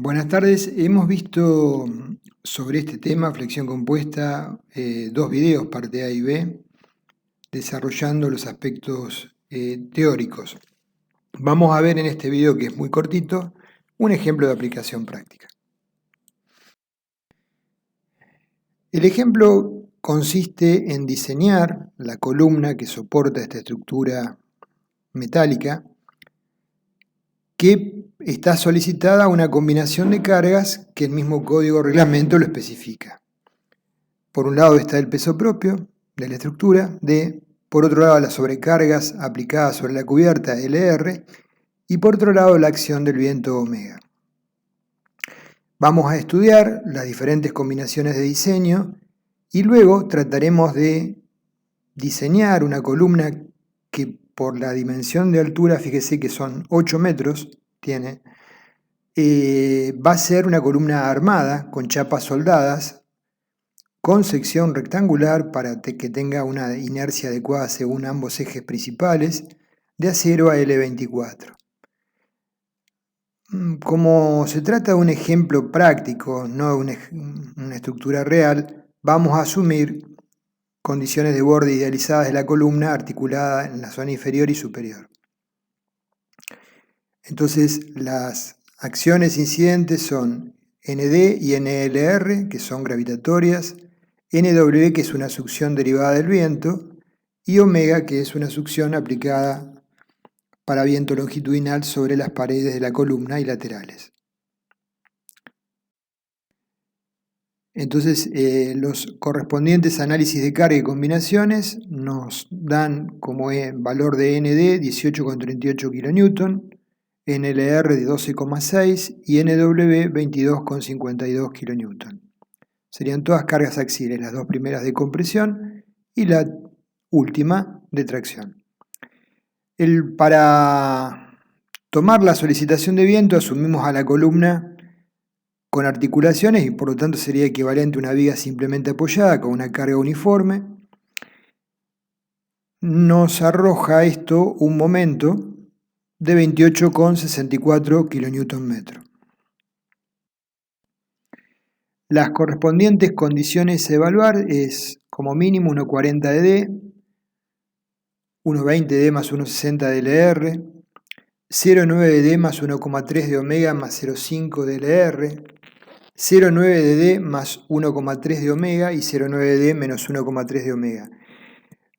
Buenas tardes, hemos visto sobre este tema, flexión compuesta, dos videos, parte A y B, desarrollando los aspectos teóricos. Vamos a ver en este video, que es muy cortito, un ejemplo de aplicación práctica. El ejemplo consiste en diseñar la columna que soporta esta estructura metálica, que está solicitada una combinación de cargas que el mismo código reglamento lo especifica. Por un lado está el peso propio de la estructura, D, por otro lado las sobrecargas aplicadas sobre la cubierta, LR, y por otro lado la acción del viento, omega. Vamos a estudiar las diferentes combinaciones de diseño y luego trataremos de diseñar una columna que por la dimensión de altura, fíjese que son 8 metros, tiene, va a ser una columna armada con chapas soldadas, con sección rectangular para que tenga una inercia adecuada según ambos ejes principales, de acero a L24. Como se trata de un ejemplo práctico, no de una estructura real, vamos a asumir condiciones de borde idealizadas de la columna articulada en la zona inferior y superior. Entonces, las acciones incidentes son ND y NLR, que son gravitatorias, NW, que es una succión derivada del viento, y omega, que es una succión aplicada para viento longitudinal sobre las paredes de la columna y laterales. Entonces, los correspondientes análisis de carga y combinaciones nos dan como valor de ND 18,38 kN, NLR de 12,6 y NW 22,52 kN. Serían todas cargas axiales, las dos primeras de compresión y la última de tracción. Para tomar la solicitación de viento asumimos a la columna con articulaciones y por lo tanto sería equivalente a una viga simplemente apoyada con una carga uniforme. Nos arroja esto un momento de 28,64 kN. Las correspondientes condiciones a evaluar es como mínimo 1,40 de D, 1,20 de D más 1,60 de LR, 0,9 de D más 1,3 de omega más 0,5 de LR, 0,9 de D más 1,3 de omega y 0,9 de D menos 1,3 de omega.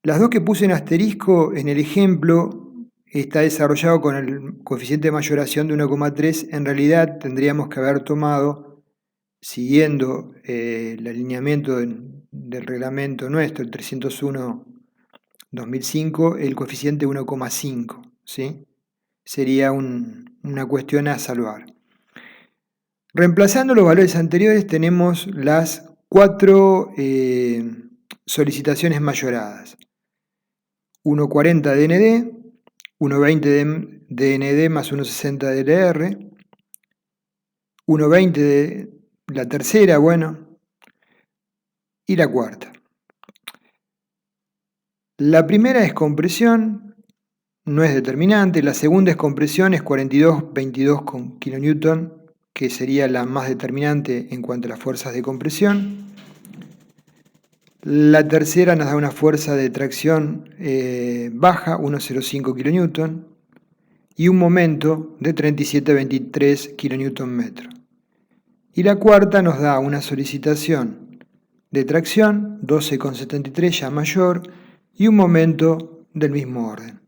Las dos que puse en asterisco en el ejemplo está desarrollado con el coeficiente de mayoración de 1,3. En realidad tendríamos que haber tomado, siguiendo el alineamiento del reglamento nuestro, el 301-2005, el coeficiente 1,5, ¿sí? Sería una cuestión a salvar. Reemplazando los valores anteriores tenemos las 4 solicitaciones mayoradas. 1,40 de ND, 1,20 de ND más 1,60 de LR, 1,20 de la tercera, y la cuarta. La primera es compresión, no es determinante. La segunda es compresión, es 42,22 kN, que sería la más determinante en cuanto a las fuerzas de compresión. La tercera nos da una fuerza de tracción baja, 1,05 kN, y un momento de 37,23 kN. Y la cuarta nos da una solicitación de tracción, 12,73, ya mayor, y un momento del mismo orden.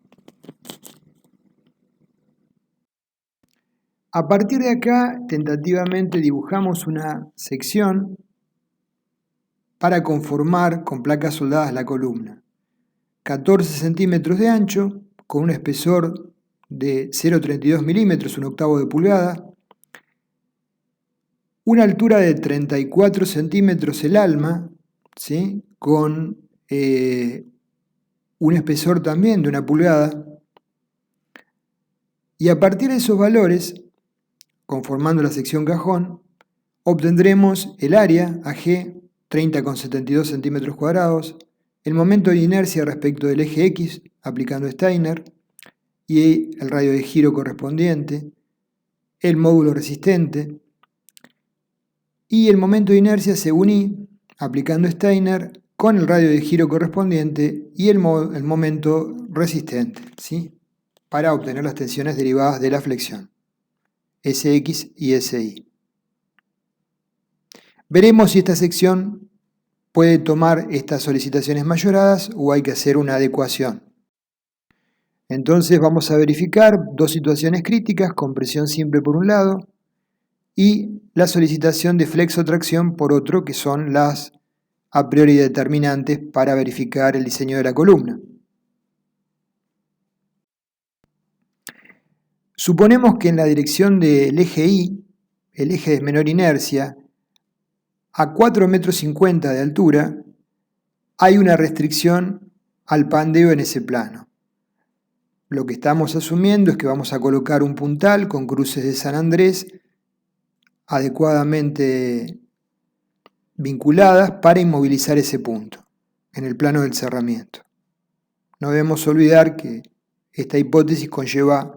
A partir de acá, tentativamente dibujamos una sección para conformar con placas soldadas la columna. 14 centímetros de ancho, con un espesor de 0,32 milímetros, 1/8 de pulgada, una altura de 34 centímetros el alma, ¿sí? Con un espesor también de 1 pulgada, y a partir de esos valores, conformando la sección cajón, obtendremos el área, AG, 30,72 centímetros cuadrados, el momento de inercia respecto del eje X, aplicando Steiner, y el radio de giro correspondiente, el módulo resistente, y el momento de inercia según I, aplicando Steiner, con el radio de giro correspondiente y el momento resistente, ¿sí? Para obtener las tensiones derivadas de la flexión, Sx y Si. Veremos si esta sección puede tomar estas solicitaciones mayoradas o hay que hacer una adecuación. Entonces vamos a verificar dos situaciones críticas, compresión simple por un lado y la solicitación de flexotracción por otro, que son las a priori determinantes para verificar el diseño de la columna. Suponemos que en la dirección del eje Y, el eje de menor inercia, a 4,50 metros de altura, hay una restricción al pandeo en ese plano. Lo que estamos asumiendo es que vamos a colocar un puntal con cruces de San Andrés adecuadamente vinculadas para inmovilizar ese punto en el plano del cerramiento. No debemos olvidar que esta hipótesis conlleva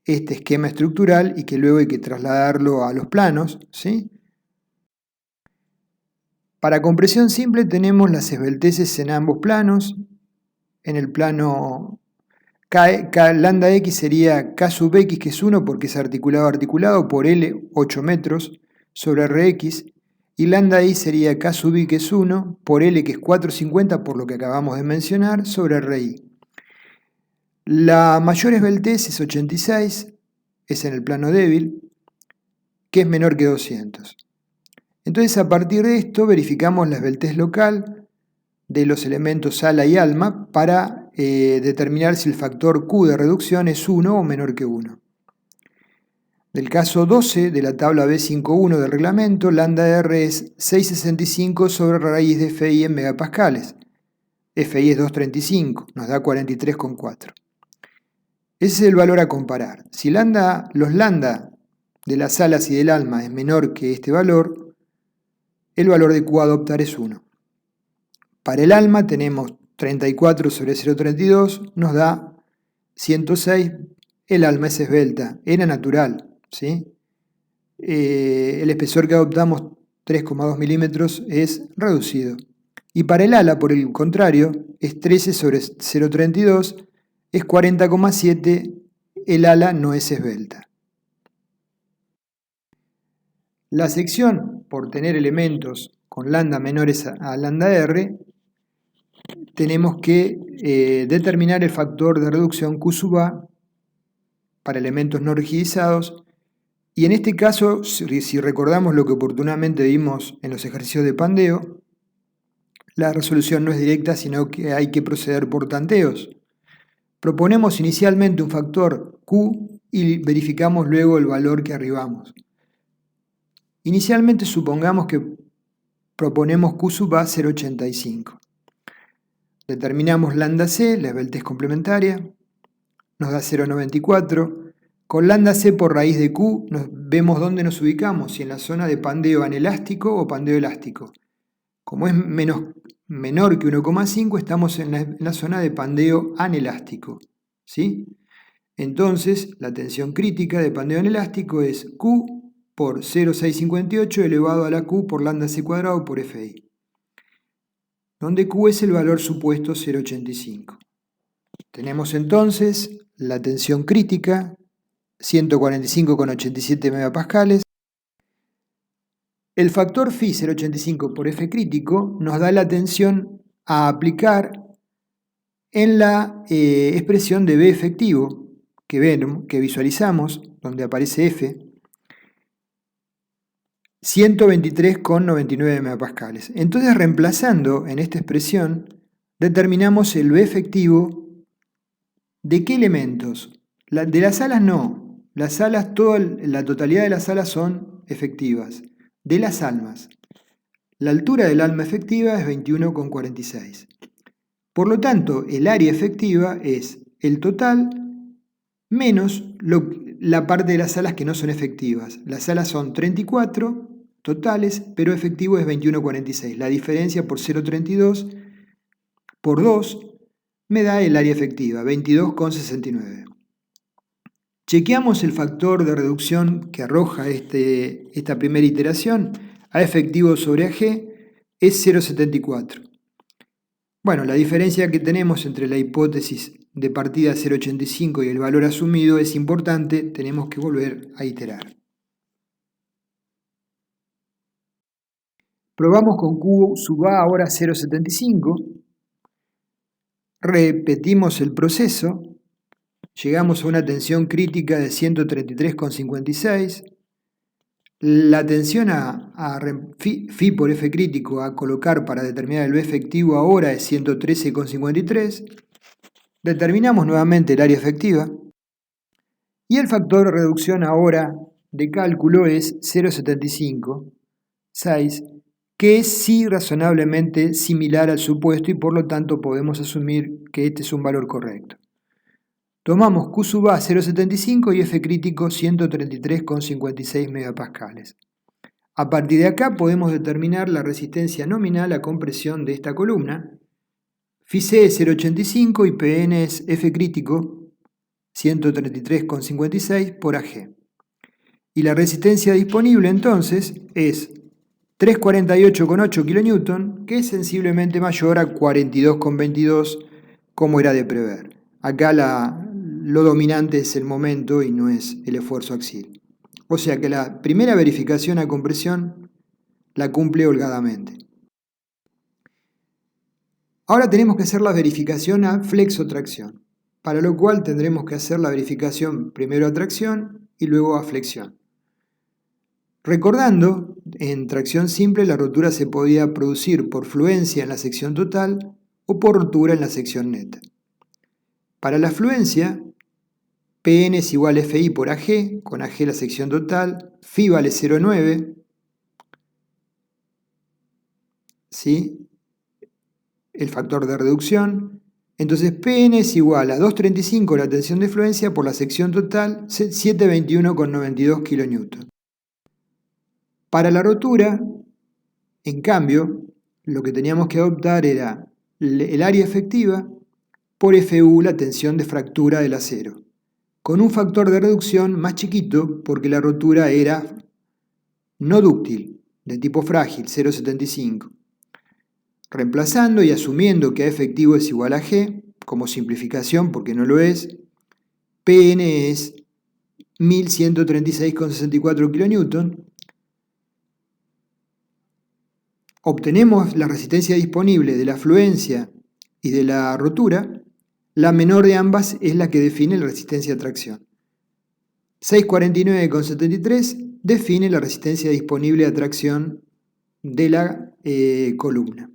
este esquema estructural y que luego hay que trasladarlo a los planos, ¿sí? Para compresión simple tenemos las esbelteces en ambos planos. En el plano lambda X sería K sub X, que es 1 porque es articulado por L, 8 metros, sobre Rx, y lambda I sería K sub I, que es 1, por L, que es 4,50, por lo que acabamos de mencionar, sobre Ri. La mayor esbeltez es 86, es en el plano débil, que es menor que 200. Entonces, a partir de esto, verificamos la esbeltez local de los elementos ala y alma para determinar si el factor Q de reducción es 1 o menor que 1. Del caso 12 de la tabla B5.1 del reglamento, lambda R es 6,65 sobre raíz de Fi en megapascales. Fi es 2,35, nos da 43,4. Ese es el valor a comparar. Si los lambda de las alas y del alma es menor que este valor, el valor de Q a adoptar es 1. Para el alma tenemos 34 sobre 0,32, nos da 106. El alma es esbelta, era natural, ¿sí? El espesor que adoptamos, 3,2 milímetros, es reducido. Y para el ala, por el contrario, es 13 sobre 0,32, es 40,7, el ala no es esbelta. La sección, por tener elementos con lambda menores a lambda R, tenemos que determinar el factor de reducción Q sub A para elementos no rigidizados, y en este caso, si recordamos lo que oportunamente vimos en los ejercicios de pandeo, la resolución no es directa, sino que hay que proceder por tanteos. Proponemos inicialmente un factor Q y verificamos luego el valor que arribamos. Inicialmente supongamos que proponemos Q sub A 0,85. Determinamos lambda C, la esbeltez complementaria, nos da 0,94. Con lambda C por raíz de Q vemos dónde nos ubicamos, si en la zona de pandeo anelástico o pandeo elástico. Como es menor que 1,5, estamos en la zona de pandeo anelástico, ¿sí? Entonces, la tensión crítica de pandeo anelástico es Q por 0,658 elevado a la Q por lambda C cuadrado por Fi, donde Q es el valor supuesto 0,85. Tenemos entonces la tensión crítica, 145,87 megapascales. El factor Φ 0,85 por F crítico nos da la tensión a aplicar en la expresión de B efectivo que visualizamos, donde aparece F, 123,99 megapascales. Entonces, reemplazando en esta expresión, determinamos el B efectivo de qué elementos. De las alas no, las alas, la totalidad de las alas son efectivas. De las almas, la altura del alma efectiva es 21,46. Por lo tanto, el área efectiva es el total menos la parte de las alas que no son efectivas. Las alas son 34 totales, pero efectivo es 21,46. La diferencia por 0,32 por 2 me da el área efectiva, 22,69. Chequeamos el factor de reducción que arroja esta primera iteración. A efectivo sobre AG es 0,74. Bueno, la diferencia que tenemos entre la hipótesis de partida 0,85 y el valor asumido es importante, tenemos que volver a iterar. Probamos con Q sub A ahora 0,75. Repetimos el proceso. Llegamos a una tensión crítica de 133,56. La tensión phi por F crítico a colocar para determinar el B efectivo ahora es 113,53. Determinamos nuevamente el área efectiva. Y el factor de reducción ahora de cálculo es 0,75, que es sí razonablemente similar al supuesto y por lo tanto podemos asumir que este es un valor correcto. Tomamos Q sub A 0,75 y F crítico 133,56 megapascales. A partir de acá podemos determinar la resistencia nominal a compresión de esta columna. Phi C es 0,85 y Pn es F crítico 133,56 por AG. Y la resistencia disponible entonces es 348,8 kN, que es sensiblemente mayor a 42,22 como era de prever. Acá lo dominante es el momento y no es el esfuerzo axial. O sea que la primera verificación a compresión la cumple holgadamente. Ahora tenemos que hacer la verificación a flexotracción, para lo cual tendremos que hacer la verificación primero a tracción y luego a flexión. Recordando, en tracción simple la rotura se podía producir por fluencia en la sección total o por rotura en la sección neta. Para la fluencia, Pn es igual a Fi por Ag, con Ag la sección total, Phi vale 0,9, ¿sí? El factor de reducción. Entonces Pn es igual a 2,35 la tensión de fluencia por la sección total, 721,92 kN. Para la rotura, en cambio, lo que teníamos que adoptar era el área efectiva por Fu, la tensión de fractura del acero, con un factor de reducción más chiquito porque la rotura era no dúctil, de tipo frágil, 0,75. Reemplazando y asumiendo que A efectivo es igual a G, como simplificación porque no lo es, Pn es 1136,64 kN. Obtenemos la resistencia disponible de la fluencia y de la rotura. La menor de ambas es la que define la resistencia a tracción. 649,73 define la resistencia disponible a tracción de la columna.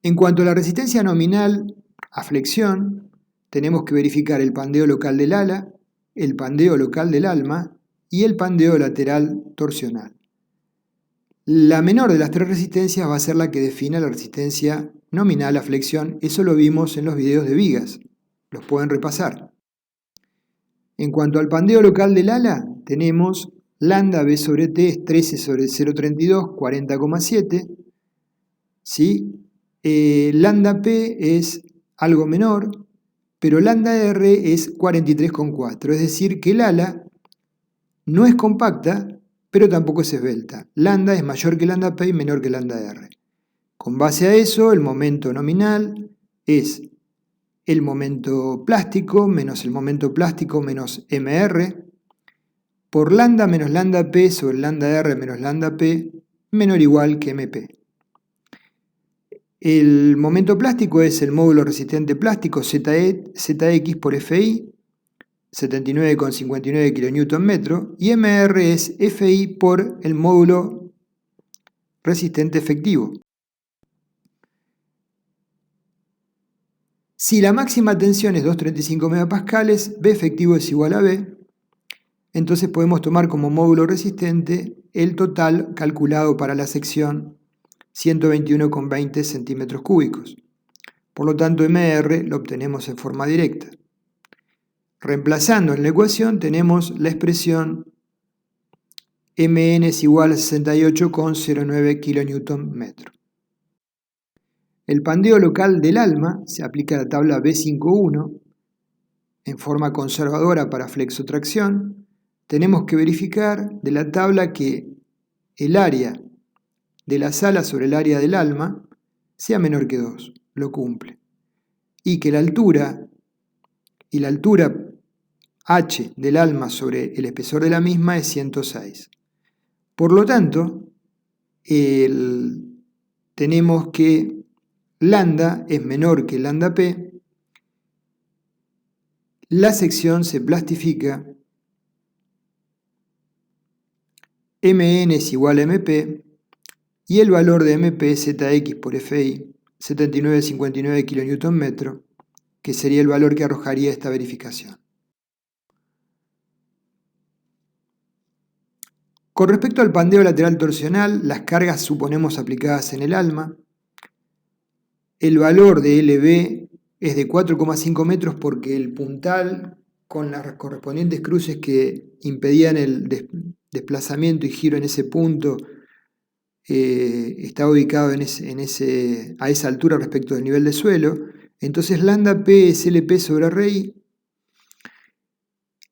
En cuanto a la resistencia nominal a flexión, tenemos que verificar el pandeo local del ala, el pandeo local del alma y el pandeo lateral torsional. La menor de las tres resistencias va a ser la que defina la resistencia nominal a flexión. Eso lo vimos en los videos de vigas. Los pueden repasar. En cuanto al pandeo local del ala, tenemos lambda B sobre T es 13 sobre 0,32, 40,7. ¿Sí? Lambda P es algo menor, pero lambda R es 43,4. Es decir, que el ala no es compacta, pero tampoco es esbelta. Lambda es mayor que lambda P y menor que lambda R. Con base a eso, el momento nominal es el momento plástico menos el momento plástico menos MR por lambda menos lambda P sobre lambda R menos lambda P menor o igual que MP. El momento plástico es el módulo resistente plástico ZX por FI, 79,59 kN/m, y MR es FI por el módulo resistente efectivo. Si la máxima tensión es 235 MPa, B efectivo es igual a B, entonces podemos tomar como módulo resistente el total calculado para la sección 121,20 centímetros cúbicos. Por lo tanto, MR lo obtenemos en forma directa. Reemplazando en la ecuación tenemos la expresión Mn es igual a 68,09 kN/m. El pandeo local del alma se aplica a la tabla B5.1 en forma conservadora para flexotracción. tenemos que verificar de la tabla que el área de la sala sobre el área del alma sea menor que 2, lo cumple. Y que la altura y la altura h del alma sobre el espesor de la misma es 106. Por lo tanto, tenemos que lambda es menor que lambda p, la sección se plastifica, mn es igual a mp, y el valor de mp es zx por fi, 79,59 kN/m, que sería el valor que arrojaría esta verificación. Con respecto al pandeo lateral torsional, las cargas suponemos aplicadas en el alma. El valor de LB es de 4,5 metros porque el puntal con las correspondientes cruces que impedían el desplazamiento y giro en ese punto está ubicado a esa altura respecto del nivel de suelo. Entonces lambda P es LP sobre RI.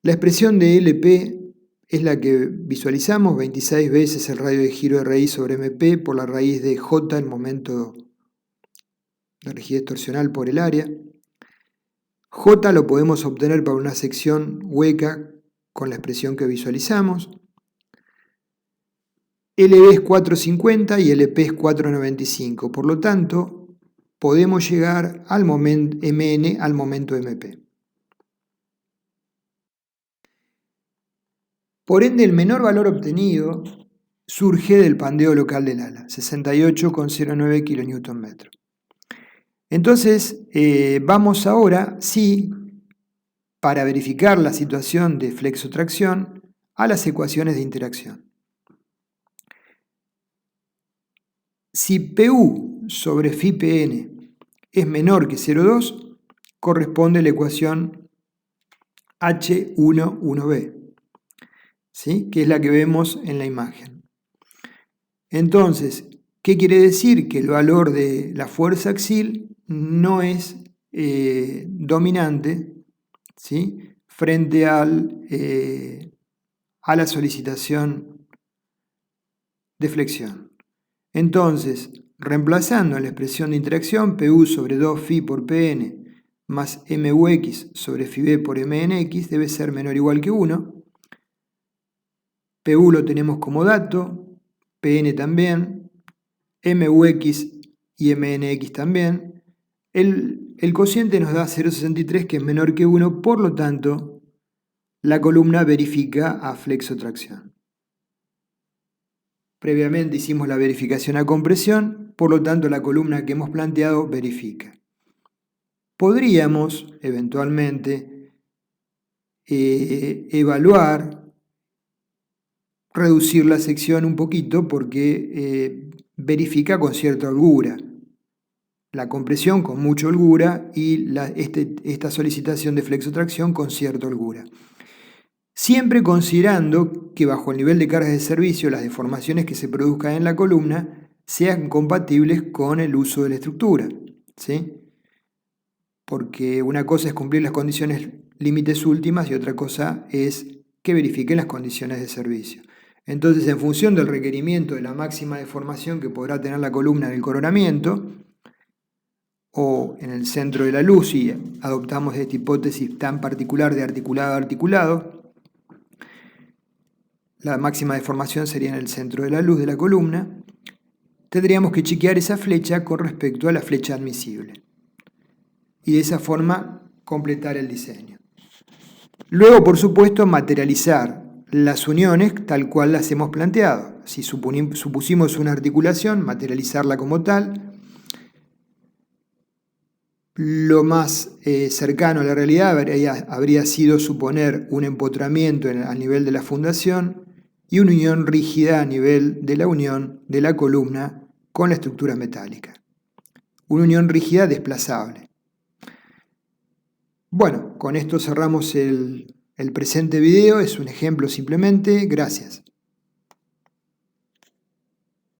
La expresión de LP es la que visualizamos, 26 veces el radio de giro de RI sobre MP por la raíz de J, el momento de rigidez torsional por el área. J lo podemos obtener para una sección hueca con la expresión que visualizamos. LB es 4,50 y LP es 4,95. Por lo tanto, podemos llegar al momento MN al momento MP. Por ende, el menor valor obtenido surge del pandeo local del ala, 68,09 kN/m. Entonces, vamos ahora, sí, para verificar la situación de flexotracción, a las ecuaciones de interacción. Si PU sobre phi PN es menor que 0,2, corresponde la ecuación H11B, ¿sí? Que es la que vemos en la imagen. Entonces, ¿qué quiere decir? Que el valor de la fuerza axial no es dominante, ¿sí? Frente a la solicitación de flexión. Entonces, reemplazando en la expresión de interacción, PU sobre 2 phi por PN más MUX sobre phi B por MNX debe ser menor o igual que 1. PU lo tenemos como dato, PN también, MUX y MNX también. El cociente nos da 0,63, que es menor que 1, por lo tanto, la columna verifica a flexotracción. Previamente hicimos la verificación a compresión, por lo tanto, la columna que hemos planteado verifica. Podríamos, eventualmente, evaluar, reducir la sección un poquito porque verifica con cierta holgura. La compresión con mucha holgura y esta solicitación de flexotracción con cierta holgura. Siempre considerando que bajo el nivel de cargas de servicio las deformaciones que se produzcan en la columna sean compatibles con el uso de la estructura, ¿sí? Porque una cosa es cumplir las condiciones límites últimas y otra cosa es que verifiquen las condiciones de servicio. Entonces, en función del requerimiento de la máxima deformación que podrá tener la columna en el coronamiento o en el centro de la luz, y adoptamos esta hipótesis tan particular de articulado a articulado, la máxima deformación sería en el centro de la luz de la columna, tendríamos que chequear esa flecha con respecto a la flecha admisible. Y de esa forma completar el diseño. Luego, por supuesto, materializar las uniones tal cual las hemos planteado. Si supusimos una articulación, materializarla como tal. Lo más cercano a la realidad habría sido suponer un empotramiento a nivel de la fundación y una unión rígida a nivel de la unión de la columna con la estructura metálica. Una unión rígida desplazable. Bueno, con esto cerramos el presente video, es un ejemplo simplemente. Gracias.